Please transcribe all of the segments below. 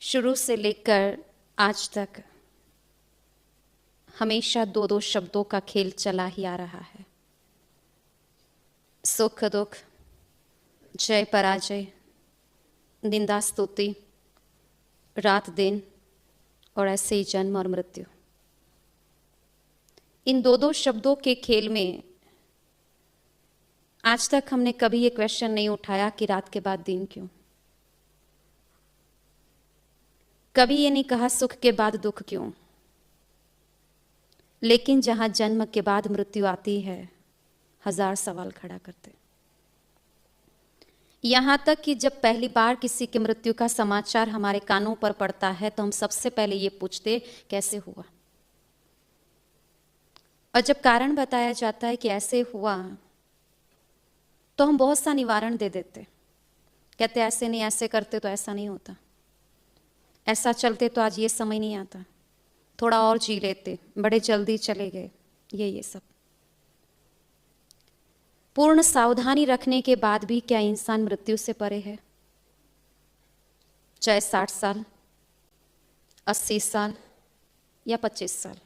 शुरू से लेकर आज तक हमेशा दो दो शब्दों का खेल चला ही आ रहा है। सुख दुख, जय पराजय, निंदा स्तुति, रात दिन और ऐसे ही जन्म और मृत्यु। इन दो दो शब्दों के खेल में आज तक हमने कभी ये क्वेश्चन नहीं उठाया कि रात के बाद दिन क्यों। कभी ये नहीं कहा सुख के बाद दुख क्यों। लेकिन जहां जन्म के बाद मृत्यु आती है, हजार सवाल खड़ा करते। यहां तक कि जब पहली बार किसी की मृत्यु का समाचार हमारे कानों पर पड़ता है तो हम सबसे पहले ये पूछते कैसे हुआ। और जब कारण बताया जाता है कि ऐसे हुआ तो हम बहुत सा निवारण दे देते। कहते ऐसे नहीं, ऐसे करते तो ऐसा नहीं होता, ऐसा चलते तो आज ये समय नहीं आता, थोड़ा और जी लेते, बड़े जल्दी चले गए, ये सब। पूर्ण सावधानी रखने के बाद भी क्या इंसान मृत्यु से परे है? चाहे 60 साल, 80 साल या 25 साल,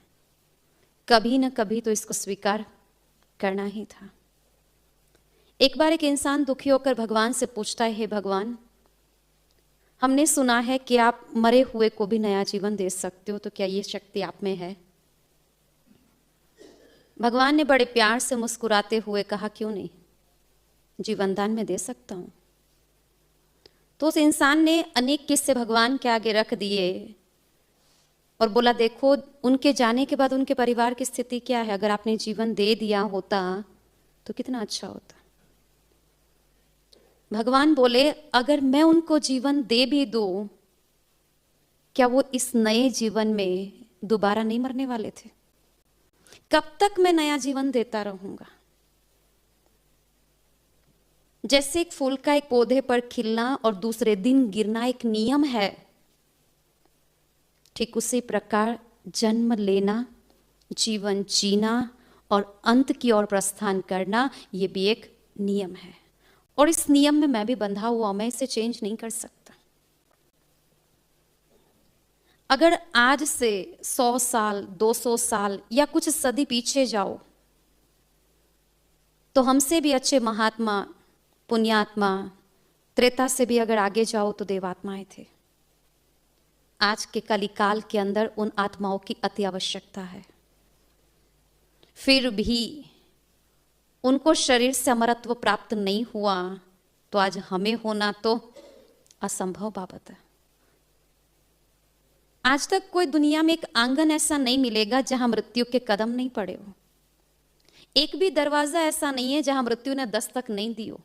कभी न कभी तो इसको स्वीकार करना ही था। एक बार एक इंसान दुखी होकर भगवान से पूछता है, हे भगवान, हमने सुना है कि आप मरे हुए को भी नया जीवन दे सकते हो, तो क्या ये शक्ति आप में है? भगवान ने बड़े प्यार से मुस्कुराते हुए कहा, क्यों नहीं, जीवन दान में दे सकता हूं। तो उस इंसान ने अनेक किस्से भगवान के आगे रख दिए और बोला, देखो उनके जाने के बाद उनके परिवार की स्थिति क्या है, अगर आपने जीवन दे दिया होता तो कितना अच्छा होता। भगवान बोले, अगर मैं उनको जीवन दे भी दूं, क्या वो इस नए जीवन में दोबारा नहीं मरने वाले थे? कब तक मैं नया जीवन देता रहूंगा? जैसे एक फूल का एक पौधे पर खिलना और दूसरे दिन गिरना एक नियम है, ठीक उसी प्रकार जन्म लेना, जीवन जीना और अंत की ओर प्रस्थान करना, ये भी एक नियम है। और इस नियम में मैं भी बंधा हुआ, मैं इसे चेंज नहीं कर सकता। अगर आज से 100 साल, 200 साल या कुछ सदी पीछे जाओ तो हमसे भी अच्छे महात्मा, पुण्यात्मा, त्रेता से भी अगर आगे जाओ तो देवात्माएं थे। आज के कलिकाल के अंदर उन आत्माओं की अति आवश्यकता है। फिर भी उनको शरीर से अमरत्व प्राप्त नहीं हुआ तो आज हमें होना तो असंभव बाबत है। आज तक कोई दुनिया में एक आंगन ऐसा नहीं मिलेगा जहां मृत्यु के कदम नहीं पड़े हो। एक भी दरवाजा ऐसा नहीं है जहां मृत्यु ने दस्तक नहीं दी हो।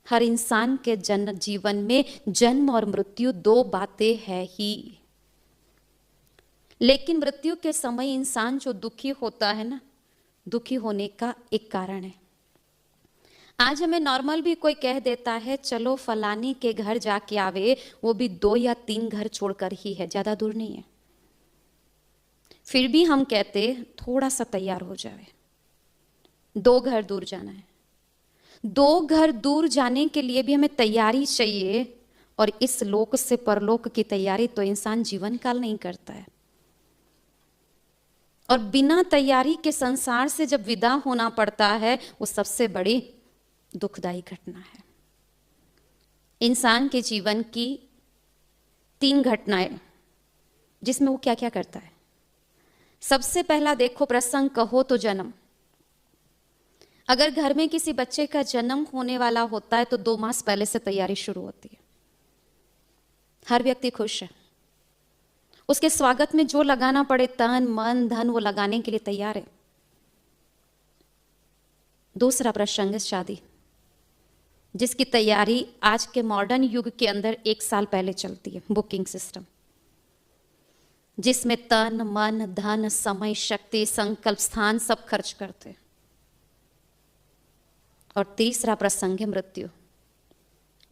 हर इंसान के जीवन में जन्म और मृत्यु दो बातें हैं ही। लेकिन मृत्यु के समय इंसान जो दुखी होता है ना, दुखी होने का एक कारण है। आज हमें नॉर्मल भी कोई कह देता है चलो फलाने के घर जाके आवे, वो भी 2 या 3 घर छोड़कर ही है, ज्यादा दूर नहीं है। फिर भी हम कहते थोड़ा सा तैयार हो जाए, 2 घर दूर जाना है। 2 घर दूर जाने के लिए भी हमें तैयारी चाहिए, और इस लोक से परलोक की तैयारी तो इंसान जीवन काल नहीं करता है। और बिना तैयारी के संसार से जब विदा होना पड़ता है, वो सबसे बड़ी दुखदायी घटना है। इंसान के जीवन की 3 घटनाएं जिसमें वो क्या क्या करता है। सबसे पहला देखो, प्रसंग कहो तो जन्म। अगर घर में किसी बच्चे का जन्म होने वाला होता है तो 2 मास पहले से तैयारी शुरू होती है। हर व्यक्ति खुश है, उसके स्वागत में जो लगाना पड़े तन मन धन वो लगाने के लिए तैयार है। दूसरा प्रसंग है शादी, जिसकी तैयारी आज के मॉडर्न युग के अंदर 1 साल पहले चलती है। बुकिंग सिस्टम, जिसमें तन मन धन समय शक्ति संकल्प स्थान सब खर्च करते। और तीसरा प्रसंग है मृत्यु,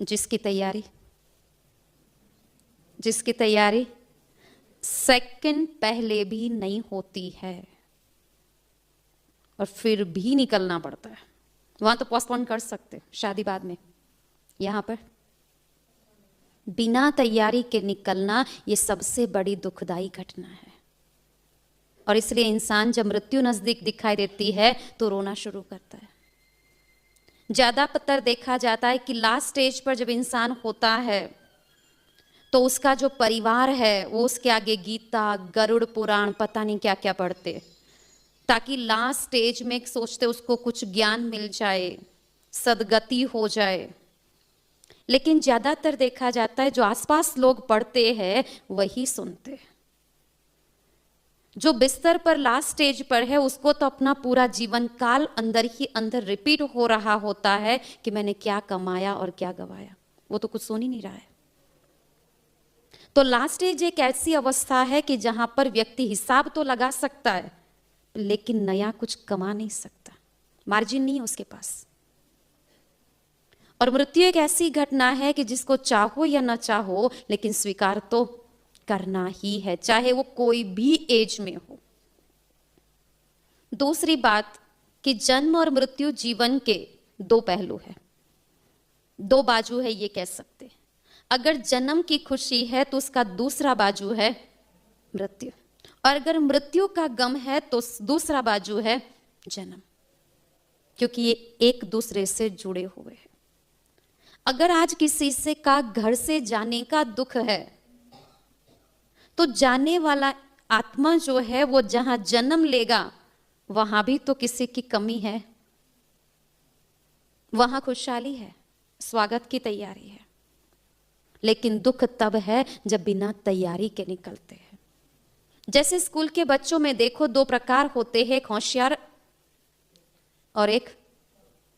जिसकी तैयारी सेकंड पहले भी नहीं होती है, और फिर भी निकलना पड़ता है। वहां तो पोस्टपोन कर सकते, शादी बाद में, यहां पर बिना तैयारी के निकलना ये सबसे बड़ी दुखदाई घटना है। और इसलिए इंसान जब मृत्यु नजदीक दिखाई देती है तो रोना शुरू करता है। ज्यादातर देखा जाता है कि लास्ट स्टेज पर जब इंसान होता है तो उसका जो परिवार है वो उसके आगे गीता, गरुड़ पुराण, पता नहीं क्या क्या पढ़ते, ताकि लास्ट स्टेज में सोचते उसको कुछ ज्ञान मिल जाए, सदगति हो जाए। लेकिन ज्यादातर देखा जाता है जो आसपास लोग पढ़ते हैं वही सुनते हैं। जो बिस्तर पर लास्ट स्टेज पर है उसको तो अपना पूरा जीवन काल अंदर ही अंदर रिपीट हो रहा होता है कि मैंने क्या कमाया और क्या गवाया, वो तो कुछ सुन ही नहीं रहा है। तो लास्ट स्टेज एक ऐसी अवस्था है कि जहां पर व्यक्ति हिसाब तो लगा सकता है लेकिन नया कुछ कमा नहीं सकता, मार्जिन नहीं है उसके पास। और मृत्यु एक ऐसी घटना है कि जिसको चाहो या न चाहो लेकिन स्वीकार तो करना ही है, चाहे वो कोई भी एज में हो। दूसरी बात कि जन्म और मृत्यु जीवन के दो पहलू है, दो बाजू है ये कह सकते। अगर जन्म की खुशी है तो उसका दूसरा बाजू है मृत्यु, और अगर मृत्यु का गम है तो दूसरा बाजू है जन्म, क्योंकि ये एक दूसरे से जुड़े हुए हैं। अगर आज किसी से का घर से जाने का दुख है तो जाने वाला आत्मा जो है वो जहां जन्म लेगा वहां भी तो किसी की कमी है, वहां खुशहाली है, स्वागत की तैयारी है। लेकिन दुख तब है जब बिना तैयारी के निकलते हैं। जैसे स्कूल के बच्चों में देखो दो प्रकार होते हैं, एक होशियार और एक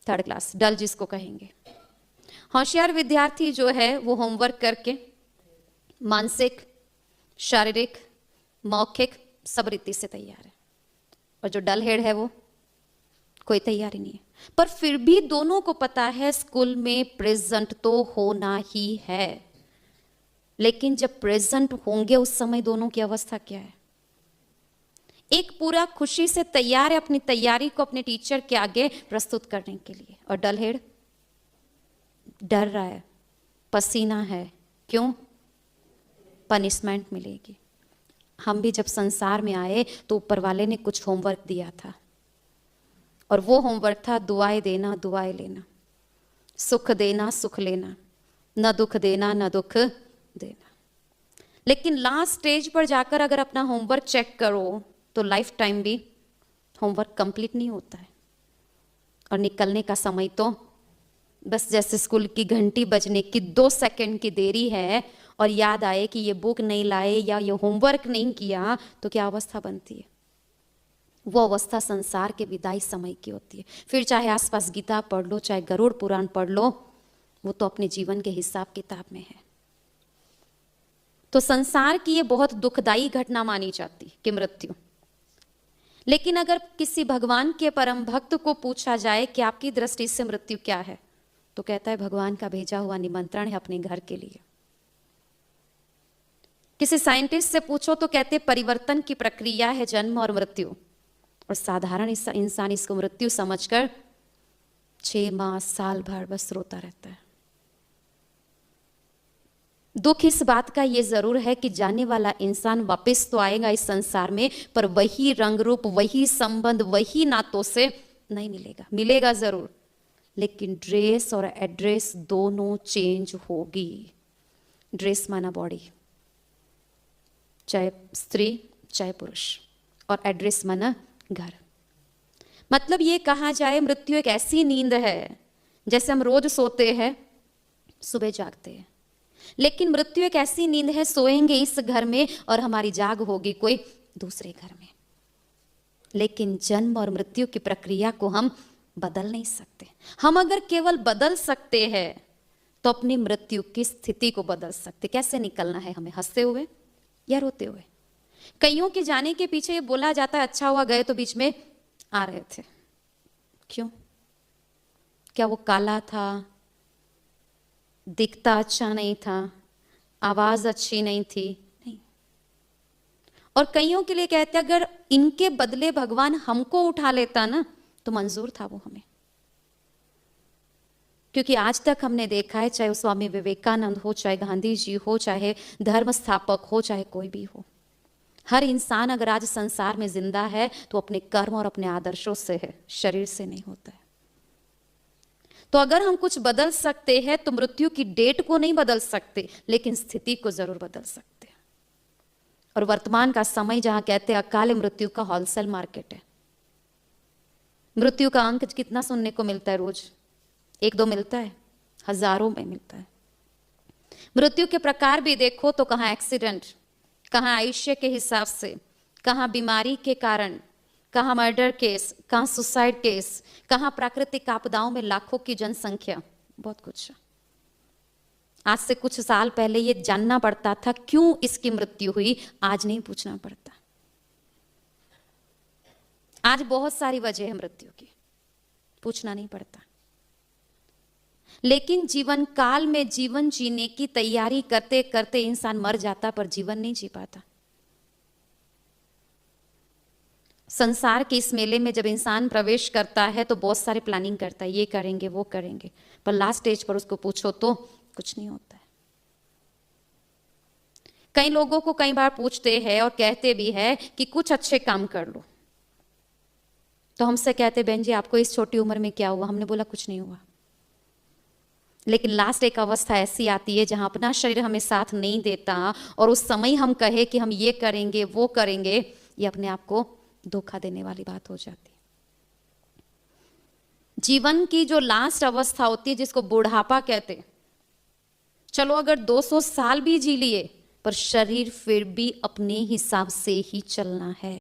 थर्ड क्लास, डल जिसको कहेंगे। होशियार विद्यार्थी जो है वो होमवर्क करके मानसिक, शारीरिक, मौखिक सब रीति से तैयार है, और जो डल हेड है वो कोई तैयारी नहीं है। पर फिर भी दोनों को पता है स्कूल में प्रेजेंट तो होना ही है, लेकिन जब प्रेजेंट होंगे उस समय दोनों की अवस्था क्या है। एक पूरा खुशी से तैयार है अपनी तैयारी को अपने टीचर के आगे प्रस्तुत करने के लिए, और डल हेड डर रहा है, पसीना है, क्यों? पनिशमेंट मिलेगी। हम भी जब संसार में आए तो ऊपर वाले ने कुछ होमवर्क दिया था, और वो होमवर्क था दुआएं देना, दुआएं लेना, सुख देना, सुख लेना, न दुख देना, न दुख देना। लेकिन लास्ट स्टेज पर जाकर अगर अपना होमवर्क चेक करो तो लाइफ टाइम भी होमवर्क कंप्लीट नहीं होता है, और निकलने का समय तो बस जैसे स्कूल की घंटी बजने की 2 सेकंड की देरी है और याद आए कि ये बुक नहीं लाए या ये होमवर्क नहीं किया तो क्या अवस्था बनती है। वो अवस्था संसार के विदाई समय की होती है। फिर चाहे आसपास गीता पढ़ लो, चाहे गरुड़ पुराण पढ़ लो, वो तो अपने जीवन के हिसाब किताब में है। तो संसार की ये बहुत दुखदाई घटना मानी जाती कि मृत्यु। लेकिन अगर किसी भगवान के परम भक्त को पूछा जाए कि आपकी दृष्टि से मृत्यु क्या है, तो कहता है भगवान का भेजा हुआ निमंत्रण है अपने घर के लिए। किसी साइंटिस्ट से पूछो तो कहते परिवर्तन की प्रक्रिया है जन्म और मृत्यु, और साधारण इंसान इसको मृत्यु समझकर 6 माह, साल भर बस रोता रहता है। दुख इस बात का ये जरूर है कि जाने वाला इंसान वापस तो आएगा इस संसार में, पर वही रंग रूप, वही संबंध, वही नातों से नहीं मिलेगा। मिलेगा जरूर, लेकिन ड्रेस और एड्रेस दोनों चेंज होगी। ड्रेस माना बॉडी, चाहे स्त्री चाहे पुरुष, और एड्रेस माना घर। मतलब ये कहा जाए मृत्यु एक ऐसी नींद है जैसे हम रोज सोते हैं, सुबह जागते हैं, लेकिन मृत्यु एक ऐसी नींद है सोएंगे इस घर में और हमारी जाग होगी कोई दूसरे घर में। लेकिन जन्म और मृत्यु की प्रक्रिया को हम बदल नहीं सकते। हम अगर केवल बदल सकते हैं तो अपनी मृत्यु की स्थिति को बदल सकते। कैसे निकलना है हमें, हंसते हुए या रोते हुए? कईयों के जाने के पीछे ये बोला जाता है अच्छा हुआ गए तो बीच में आ रहे थे। क्यों? क्या वो काला था, दिखता अच्छा नहीं था, आवाज अच्छी नहीं थी? नहीं। और कईयों के लिए कहते अगर इनके बदले भगवान हमको उठा लेता ना तो मंजूर था वो हमें। क्योंकि आज तक हमने देखा है, चाहे वो स्वामी विवेकानंद हो, चाहे गांधी जी हो, चाहे धर्म स्थापक हो, चाहे कोई भी हो, हर इंसान अगर आज संसार में जिंदा है तो अपने कर्म और अपने आदर्शों से है, शरीर से नहीं होता है। तो अगर हम कुछ बदल सकते हैं तो मृत्यु की डेट को नहीं बदल सकते, लेकिन स्थिति को जरूर बदल सकते हैं। और वर्तमान का समय जहां कहते हैं अकाल मृत्यु का होलसेल मार्केट है। मृत्यु का अंक कितना सुनने को मिलता है रोज? 1-2 मिलता है? हजारों में मिलता है। मृत्यु के प्रकार भी देखो तो कहां एक्सीडेंट, कहां आयुष्य के हिसाब से, कहां बीमारी के कारण, कहां मर्डर केस, कहां सुसाइड केस, कहां प्राकृतिक आपदाओं में लाखों की जनसंख्या, बहुत कुछ। आज से कुछ साल पहले ये जानना पड़ता था क्यों इसकी मृत्यु हुई, आज नहीं पूछना पड़ता। आज बहुत सारी वजह है मृत्यु की, पूछना नहीं पड़ता। लेकिन जीवन काल में जीवन जीने की तैयारी करते करते इंसान मर जाता, पर जीवन नहीं जी पाता। संसार के इस मेले में जब इंसान प्रवेश करता है तो बहुत सारे प्लानिंग करता है, ये करेंगे वो करेंगे, पर लास्ट स्टेज पर उसको पूछो तो कुछ नहीं होता है। कई लोगों को कई बार पूछते हैं और कहते भी है कि कुछ अच्छे काम कर लो, तो हमसे कहते बहन जी आपको इस छोटी उम्र में क्या हुआ? हमने बोला कुछ नहीं हुआ। लेकिन लास्ट एक अवस्था ऐसी आती है जहां अपना शरीर हमें साथ नहीं देता और उस समय हम कहे कि हम ये करेंगे वो करेंगे, ये अपने आप को धोखा देने वाली बात हो जाती है। जीवन की जो लास्ट अवस्था होती है जिसको बुढ़ापा कहते, चलो अगर 200 साल भी जी लिए पर शरीर फिर भी अपने हिसाब से ही चलना है।